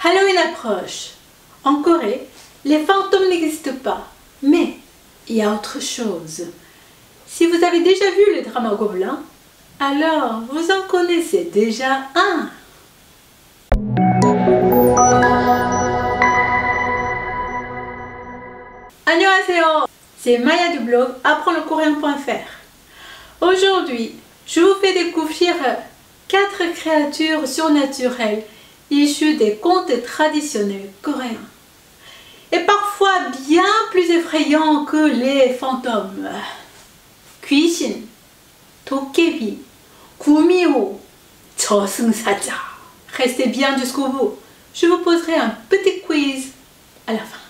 Halloween approche. En Corée, les fantômes n'existent pas. Mais il y a autre chose. Si vous avez déjà vu le drama Gobelin, alors vous en connaissez déjà un. Annyeonghaseyo, c'est Maya du blog apprendlecoréen.fr. Aujourd'hui, je vous fais découvrir 4 créatures surnaturelles issues des contes traditionnels coréens. Et parfois bien plus effrayants que les fantômes. 귀신, 도깨비, 구미호, 저승사자. Restez bien jusqu'au bout. Je vous poserai un petit quiz à la fin.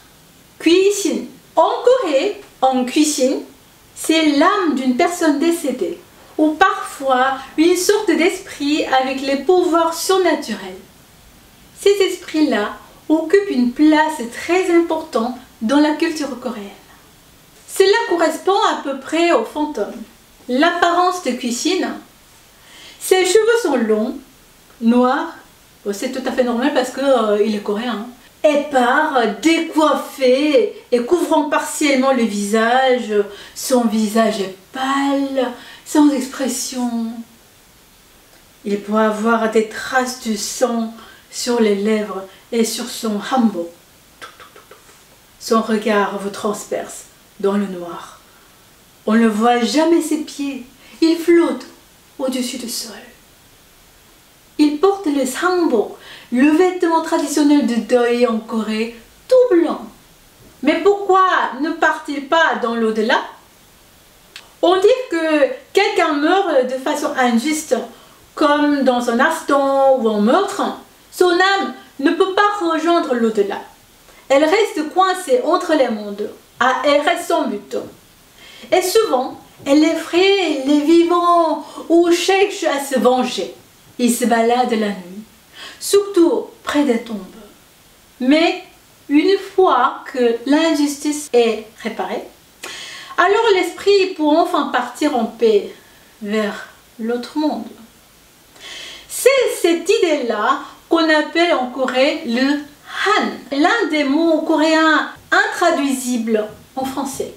귀신. En Corée, en 귀신, c'est l'âme d'une personne décédée, ou parfois une sorte d'esprit avec les pouvoirs surnaturels. Ces esprits-là occupent une place très importante dans la culture coréenne. Cela correspond à peu près aux fantômes. L'apparence de 귀신, ses cheveux sont longs, noirs, c'est tout à fait normal parce qu'il est coréen, épars, décoiffé et couvrant partiellement le visage. Son visage est pâle, sans expression. Il peut avoir des traces de sang sur les lèvres et sur son hanbok. Son regard vous transperce dans le noir. On ne voit jamais ses pieds. Il flotte au-dessus du sol. Il porte le hanbok, le vêtement traditionnel de deuil en Corée, tout blanc. Mais pourquoi ne part-il pas dans l'au-delà? On dit que quelqu'un meurt de façon injuste, comme dans un accident ou un meurtre. Son âme ne peut pas rejoindre l'au-delà. Elle reste coincée entre les mondes, à errer sans but. Et souvent, elle effraie les vivants ou cherche à se venger. Il se balade la nuit, surtout près des tombes. Mais une fois que l'injustice est réparée, alors l'esprit peut enfin partir en paix vers l'autre monde. C'est cette idée-là qu'on appelle en Corée le Han, l'un des mots coréens intraduisibles en français.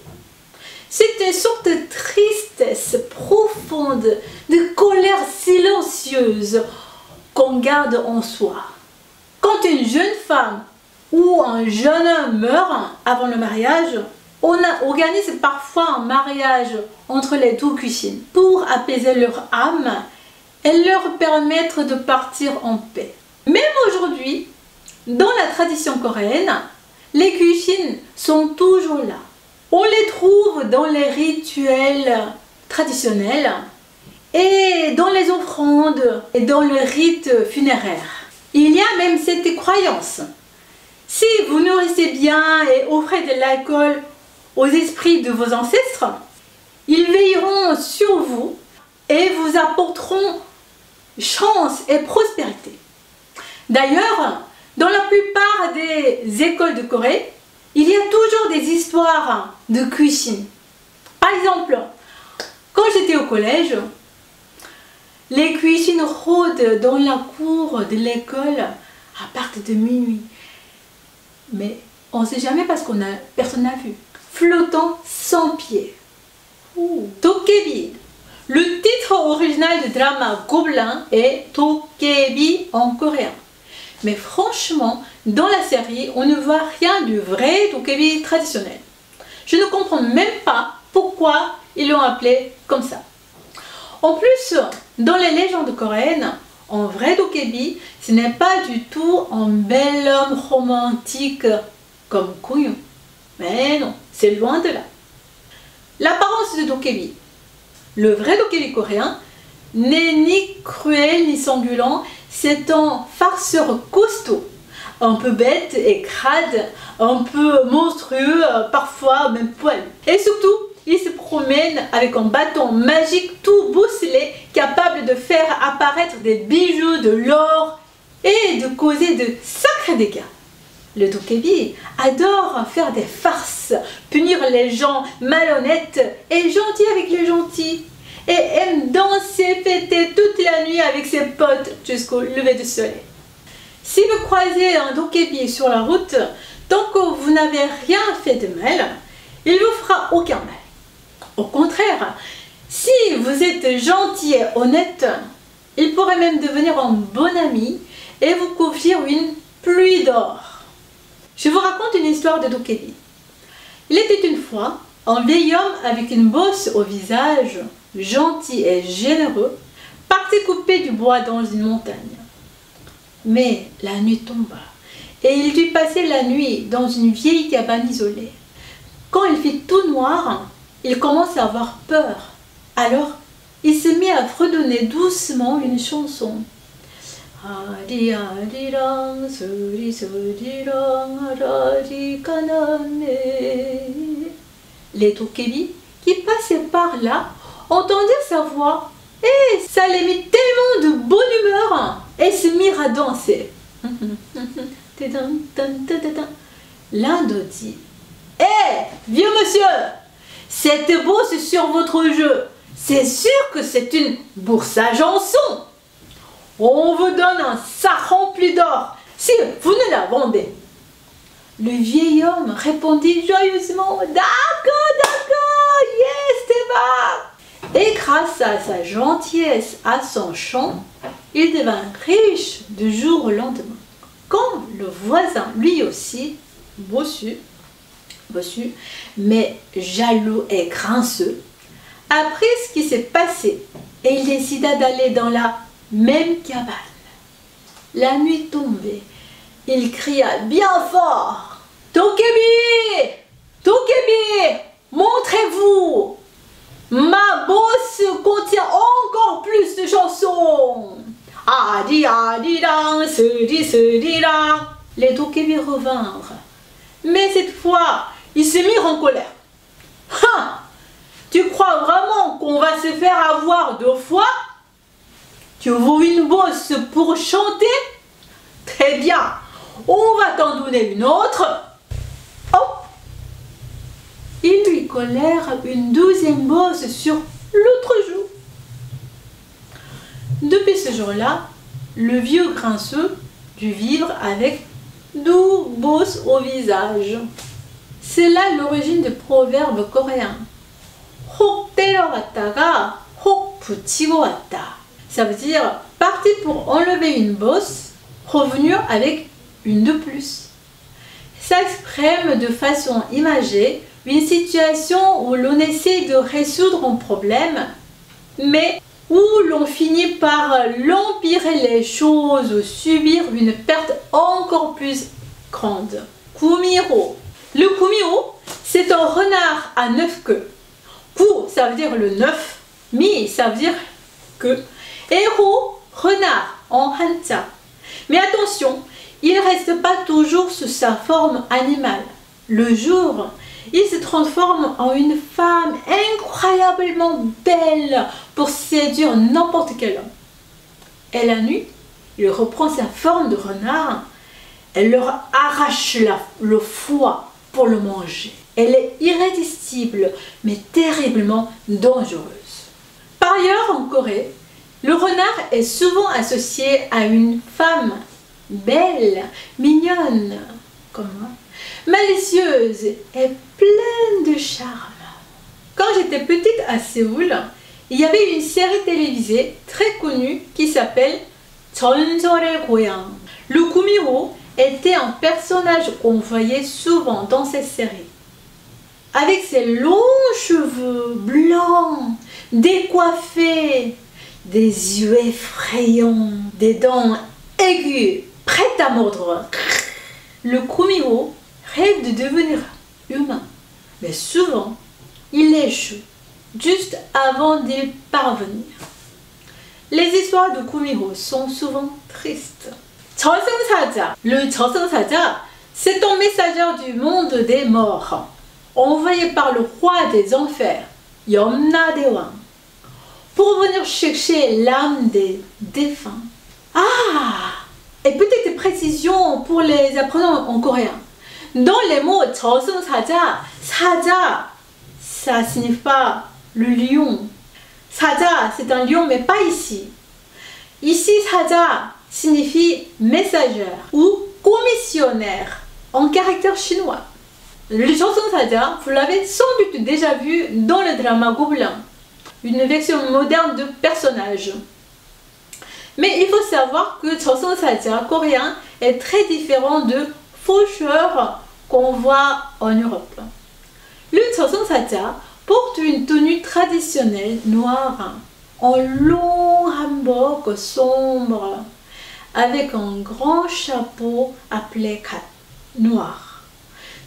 C'est une sorte de tristesse profonde, de colère silencieuse qu'on garde en soi. Quand une jeune femme ou un jeune homme meurt avant le mariage, on organise parfois un mariage entre les deux 귀신 pour apaiser leur âme et leur permettre de partir en paix. Même aujourd'hui, dans la tradition coréenne, les 귀신 sont toujours là. On les trouve dans les rituels traditionnels et dans les offrandes et dans le rite funéraire. Il y a même cette croyance. Si vous nourrissez bien et offrez de l'alcool aux esprits de vos ancêtres, ils veilleront sur vous et vous apporteront chance et prospérité. D'ailleurs, dans la plupart des écoles de Corée, il y a toujours des histoires de 귀신. Par exemple, quand j'étais au collège, les 귀신 rôdent dans la cour de l'école à partir de minuit. Mais on ne sait jamais parce que personne n'a vu. Flottant sans pied. 도깨비. Le titre original du drama Gobelin est 도깨비 en coréen. Mais franchement, dans la série, on ne voit rien du vrai dokebi traditionnel. Je ne comprends même pas pourquoi ils l'ont appelé comme ça. En plus, dans les légendes coréennes, en vrai dokebi, ce n'est pas du tout un bel homme romantique comme Koyun. Mais non, c'est loin de là. L'apparence de dokebi. Le vrai dokebi coréen n'est ni cruel ni sanguinolent, c'est un farceur costaud, un peu bête et crade, un peu monstrueux, parfois même poilu. Et surtout, il se promène avec un bâton magique tout bosselé, capable de faire apparaître des bijoux, de l'or et de causer de sacrés dégâts. Le dokebi adore faire des farces, punir les gens malhonnêtes et gentil avec les gentils. Et aime danser, fêter toute la nuit avec ses potes jusqu'au lever du soleil. Si vous croisez un dokebi sur la route, tant que vous n'avez rien fait de mal, il ne vous fera aucun mal. Au contraire, si vous êtes gentil et honnête, il pourrait même devenir un bon ami et vous confier une pluie d'or. Je vous raconte une histoire de dokebi. Il était une fois un vieil homme avec une bosse au visage, gentil et généreux, parti couper du bois dans une montagne. Mais la nuit tomba et il dut passer la nuit dans une vieille cabane isolée. Quand il fit tout noir, il commença à avoir peur. Alors, il se mit à fredonner doucement une chanson. Ari arirang, suri surirang, arari kanane. Les dokebi qui passaient par là entendirent sa voix et ça les mit tellement de bonne humeur et se mirent à danser. L'un d'eux dit: hé, vieux monsieur, cette bourse sur votre jeu, c'est sûr que c'est une bourse à chanson. On vous donne un sac rempli d'or si vous ne la vendez. Le vieil homme répondit joyeusement: d'accord, d'accord, yes, c'est bon. Et grâce à sa gentillesse, à son chant, il devint riche du jour au lendemain. Quand le voisin, lui aussi, bossu, mais jaloux et grinçeux, apprit ce qui s'est passé et il décida d'aller dans la même cabane. La nuit tombée, il cria bien fort: Dokebi! Dokebi! Montrez-vous! Ma bosse contient encore plus de chansons! Adi adi dang, seri seri dang. Les dokebi revinrent. Mais cette fois, ils se mirent en colère. Hein! Tu crois vraiment qu'on va se faire avoir 2 fois? Tu veux une bosse pour chanter? Très bien, on va t'en donner une autre. Oh! Ils lui collèrent une 2e bosse sur l'autre joue. Depuis ce jour-là, le vieux grinçeux dut vivre avec 2 bosses au visage. C'est là l'origine du proverbe coréen. 혹 때려갔다가 혹 붙이고 왔다. Ça veut dire parti pour enlever une bosse, revenu avec une de plus. Ça exprime de façon imagée une situation où l'on essaie de résoudre un problème, mais où l'on finit par l'empirer les choses ou subir une perte encore plus grande. Kumiro. Le kumiro, c'est un renard à 9 queues. Ku, ça veut dire le 9. Mi, ça veut dire que. Et Ho, renard en hanja. Mais attention, il ne reste pas toujours sous sa forme animale. Le jour, il se transforme en une femme incroyablement belle pour séduire n'importe quel homme. Et la nuit, il reprend sa forme de renard. Elle leur arrache le foie pour le manger. Elle est irrésistible, mais terriblement dangereuse. Par ailleurs, en Corée, le renard est souvent associé à une femme belle, mignonne, comme moi, malicieuse et pleine de charme. Quand j'étais petite à Séoul, il y avait une série télévisée très connue qui s'appelle 전설의 고향. Le kumiro était un personnage qu'on voyait souvent dans cette série. Avec ses longs cheveux blancs, décoiffés, des yeux effrayants, des dents aiguës, prêtes à mordre. Le kumiro rêve de devenir humain, mais souvent, il échoue juste avant d'y parvenir. Les histoires de kumiro sont souvent tristes. 저승사자. Le 저승사자, c'est un messager du monde des morts, envoyé par le roi des enfers, Yomna-daewang, pour venir chercher l'âme des défunts. Ah! Et petite précision pour les apprenants en coréen. Dans les mots 저승사자, 사자, ça signifie pas le lion. 사자, c'est un lion, mais pas ici. Ici, 사자, signifie messagère ou commissionnaire en caractère chinois. Le 저승사자, vous l'avez sans doute déjà vu dans le drama Gobelin, une version moderne de personnage. Mais il faut savoir que 저승사자 coréen est très différent de faucheur qu'on voit en Europe. Le 저승사자 porte une tenue traditionnelle noire, en long hanbok sombre, avec un grand chapeau appelé kat, noir.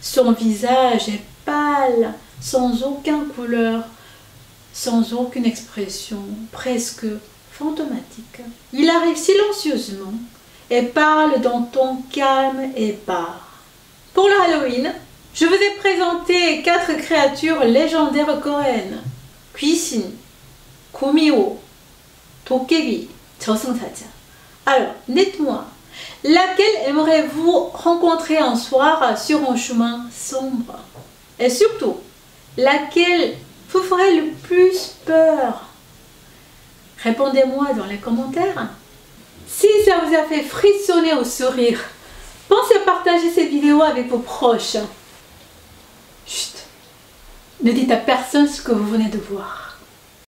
Son visage est pâle, sans aucune couleur, sans aucune expression, presque fantomatique. Il arrive silencieusement et parle d'un ton calme et bas. Pour le Halloween, je vous ai présenté 4 créatures légendaires coréennes. 귀신, 구미호, 도깨비, 저승사자. Alors, dites-moi, laquelle aimeriez-vous rencontrer un soir sur un chemin sombre? Et surtout, laquelle vous ferait le plus peur? Répondez-moi dans les commentaires. Si ça vous a fait frissonner au sourire, pensez à partager cette vidéo avec vos proches. Chut, ne dites à personne ce que vous venez de voir.